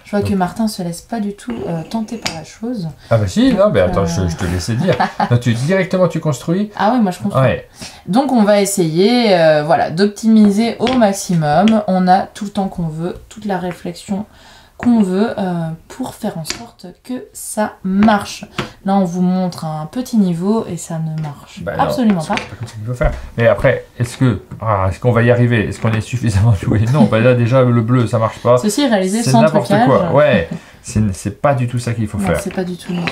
Je vois que Martin se laisse pas du tout tenter par la chose. Ah bah si, non, mais attends, je te laissais dire. Donc, directement tu construis. Ah oui, moi je construis. Ouais. Donc on va essayer d'optimiser au maximum. On a tout le temps qu'on veut, toute la réflexion qu'on veut pour faire en sorte que ça marche. Là on vous montre un petit niveau et ça ne marche absolument pas. C'est pas comme ça qu'il faut faire. Mais après, est-ce qu'on va y arriver? Est-ce qu'on est suffisamment doué? Non, là déjà le bleu ça marche pas. Ceci est réalisé sans trucage. C'est n'importe quoi. Ouais, c'est pas du tout ça qu'il faut faire. C'est pas du tout l'idée.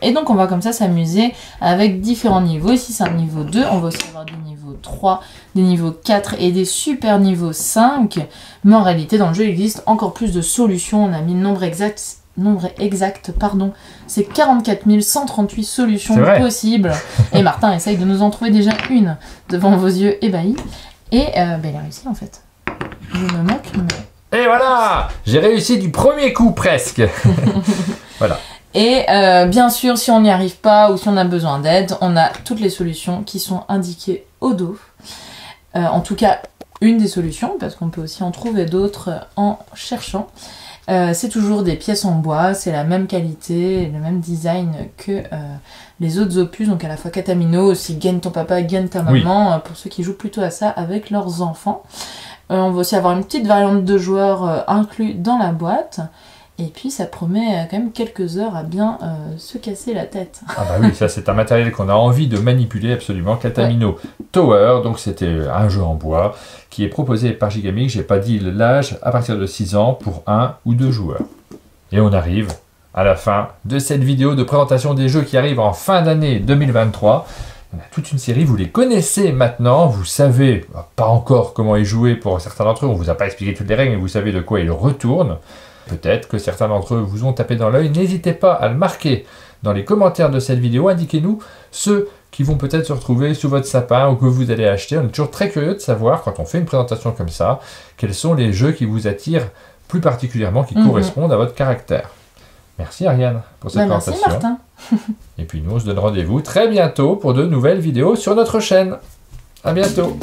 Et donc on va comme ça s'amuser avec différents niveaux. Ici c'est un niveau 2, on va aussi avoir des niveaux 3, des niveaux 4 et des super niveaux 5. Mais en réalité dans le jeu il existe encore plus de solutions. On a mis le nombre exact, c'est 44 138 solutions possibles. Et Martin essaye de nous en trouver déjà une devant vos yeux ébahis. Et il a réussi en fait. Je me moque mais... Et voilà, j'ai réussi du premier coup presque. Voilà. Et bien sûr, si on n'y arrive pas ou si on a besoin d'aide, on a toutes les solutions qui sont indiquées au dos. En tout cas, une des solutions, parce qu'on peut aussi en trouver d'autres en cherchant. C'est toujours des pièces en bois, c'est la même qualité, le même design que les autres opus, donc à la fois Katamino, aussi Gagne ton papa, Gagne ta maman, pour ceux qui jouent plutôt à ça avec leurs enfants. On va aussi avoir une petite variante de joueurs inclus dans la boîte. Et puis ça promet quand même quelques heures à bien se casser la tête. Ah bah oui, ça c'est un matériel qu'on a envie de manipuler absolument. Katamino Tower, donc c'était un jeu en bois qui est proposé par Gigamic, j'ai pas dit l'âge, à partir de 6 ans pour 1 ou 2 joueurs. Et on arrive à la fin de cette vidéo de présentation des jeux qui arrivent en fin d'année 2023. Il y en a toute une série, vous les connaissez maintenant, vous savez pas encore comment y jouer pour certains d'entre eux, on vous a pas expliqué toutes les règles, mais vous savez de quoi ils retournent. Peut-être que certains d'entre eux vous ont tapé dans l'œil. N'hésitez pas à le marquer dans les commentaires de cette vidéo. Indiquez-nous ceux qui vont peut-être se retrouver sous votre sapin ou que vous allez acheter. On est toujours très curieux de savoir, quand on fait une présentation comme ça, quels sont les jeux qui vous attirent plus particulièrement, qui correspondent à votre caractère. Merci Ariane pour cette présentation. Merci Martin. Et puis nous, on se donne rendez-vous très bientôt pour de nouvelles vidéos sur notre chaîne. À bientôt.